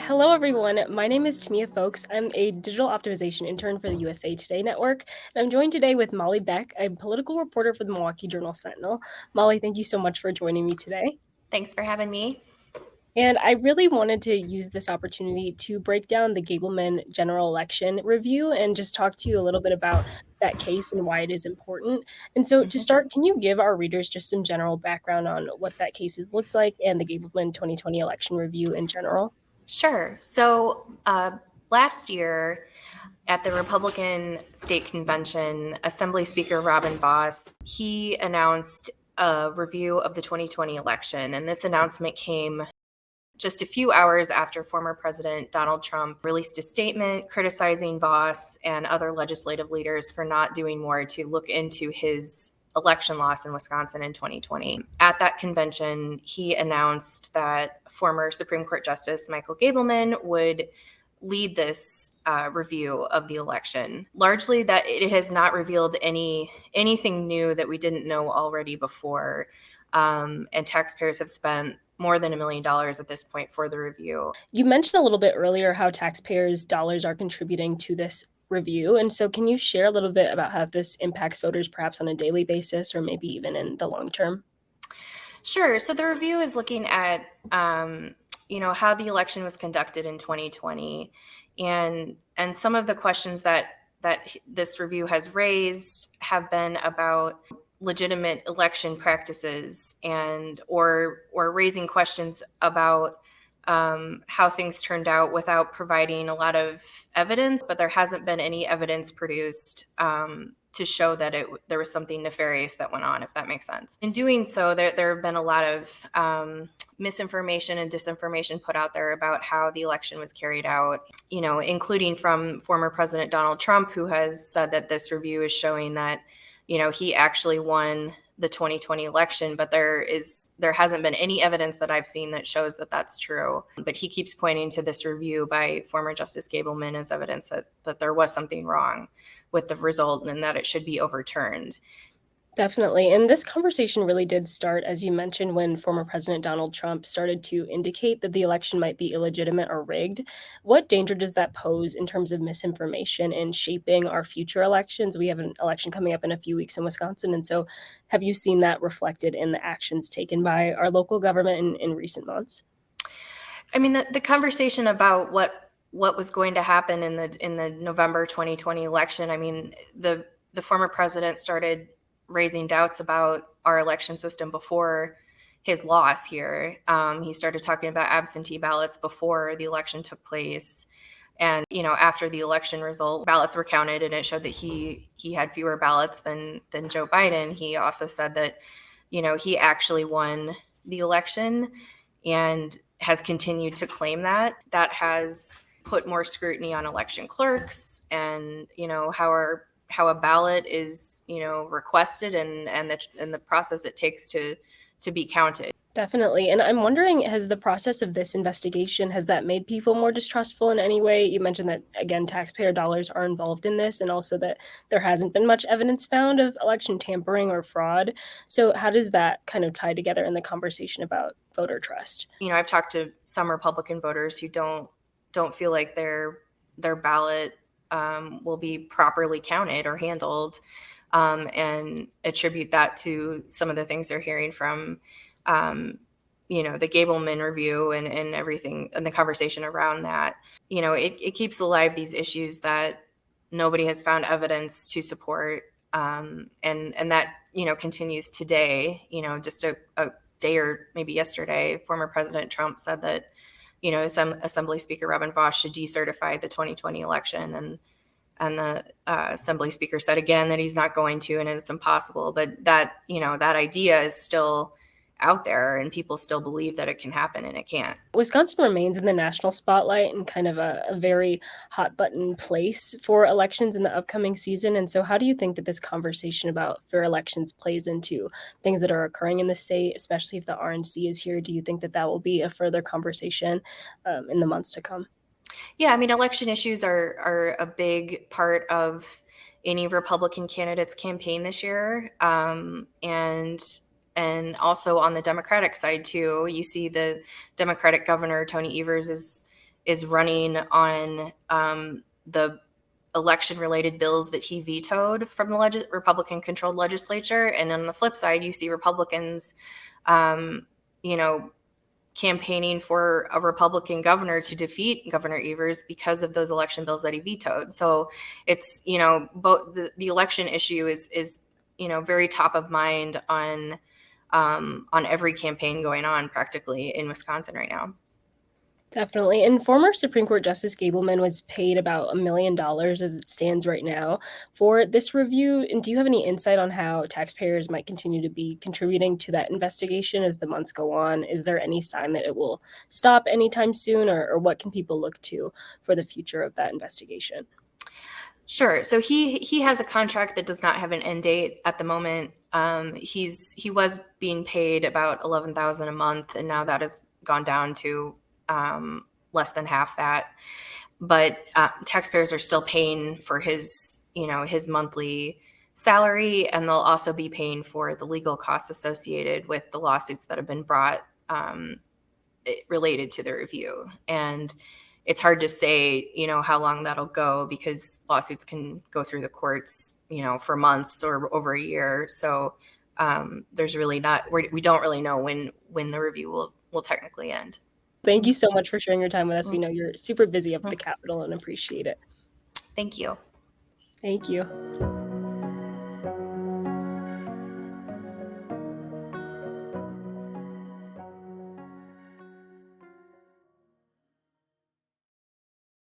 Hello, everyone. My name is Tamia Folks. I'm a digital optimization intern for the USA Today Network, and I'm joined today with Molly Beck, a political reporter for the Milwaukee Journal Sentinel. Molly, thank you so much for joining me today. Thanks for having me. And I really wanted to use this opportunity to break down the Gableman general election review and just talk to you a little bit about that case and why it is important. And so, to Mhm. start, can you give our readers just some general background on what that case has looked like and the Gableman 2020 election review in general? Sure. So last year at the Republican State Convention, Assembly Speaker Robin Vos, he announced a review of the 2020 election. And this announcement came just a few hours after former President Donald Trump released a statement criticizing Voss and other legislative leaders for not doing more to look into his election loss in Wisconsin in 2020. At that convention, he announced that former Supreme Court Justice Michael Gableman would lead this review of the election. Largely, that it has not revealed anything new that we didn't know already before, and taxpayers have spent more than $1 million at this point for the review. You mentioned a little bit earlier how taxpayers' dollars are contributing to this review. And so, can you share a little bit about how this impacts voters perhaps on a daily basis or maybe even in the long term? Sure. So the review is looking at, how the election was conducted in 2020, and some of the questions that this review has raised have been about legitimate election practices and or raising questions about how things turned out without providing a lot of evidence, but there hasn't been any evidence produced to show that there was something nefarious that went on, if that makes sense. In doing so, there have been a lot of misinformation and disinformation put out there about how the election was carried out, including from former President Donald Trump, who has said that this review is showing that, he actually won the 2020 election, but there hasn't been any evidence that I've seen that shows that that's true. But he keeps pointing to this review by former Justice Gableman as evidence that there was something wrong with the result and that it should be overturned. Definitely. And this conversation really did start, as you mentioned, when former President Donald Trump started to indicate that the election might be illegitimate or rigged. What danger does that pose in terms of misinformation and shaping our future elections? We have an election coming up in a few weeks in Wisconsin. And so, have you seen that reflected in the actions taken by our local government in recent months? I mean, the conversation about what was going to happen in the November 2020 election. I mean, the former president started raising doubts about our election system before his loss here. He started talking about absentee ballots before the election took place. And, after the election result, ballots were counted and it showed that he had fewer ballots than Joe Biden. He also said that, he actually won the election and has continued to claim that. That has put more scrutiny on election clerks and, how a ballot is, requested and the process it takes to be counted. Definitely. And I'm wondering, has the process of this investigation, has that made people more distrustful in any way? You mentioned that, again, taxpayer dollars are involved in this, and also that there hasn't been much evidence found of election tampering or fraud. So how does that kind of tie together in the conversation about voter trust? I've talked to some Republican voters who don't feel like their ballot will be properly counted or handled, and attribute that to some of the things they're hearing from the Gableman review and everything and the conversation around that. It keeps alive these issues that nobody has found evidence to support, and that continues today. Just a day or maybe yesterday, former President Trump said that some Assembly Speaker Robin Vos should decertify the 2020 election, and the Assembly Speaker said again that he's not going to, and it's impossible. But that that idea is still out there, and people still believe that it can happen, and it can't. Wisconsin remains in the national spotlight and kind of a very hot button place for elections in the upcoming season. And so, how do you think that this conversation about fair elections plays into things that are occurring in the state, especially if the RNC is here? Do you think that that will be a further conversation in the months to come? Yeah, I mean, election issues are a big part of any Republican candidate's campaign this year, and also on the Democratic side too. You see the Democratic governor Tony Evers is running on the election-related bills that he vetoed from the Republican-controlled legislature. And on the flip side, you see Republicans, you know, campaigning for a Republican governor to defeat Governor Evers because of those election bills that he vetoed. So it's, you know, both the election issue is, you know, very top of mind on every campaign going on practically in Wisconsin right now. Definitely. And former Supreme Court Justice Gableman was paid about $1 million as it stands right now for this review. And do you have any insight on how taxpayers might continue to be contributing to that investigation as the months go on? Is there any sign that it will stop anytime soon, or what can people look to for the future of that investigation? Sure. So he has a contract that does not have an end date at the moment. He was being paid about 11,000 a month, and now that has gone down to less than half that. But taxpayers are still paying for his, you know, his monthly salary, and they'll also be paying for the legal costs associated with the lawsuits that have been brought related to the review. And it's hard to say, you know, how long that'll go because lawsuits can go through the courts, you know, for months or over a year. So there's really not, we don't really know when the review will technically end. Thank you so much for sharing your time with us. We know you're super busy up at the Capitol and appreciate it. Thank you. Thank you.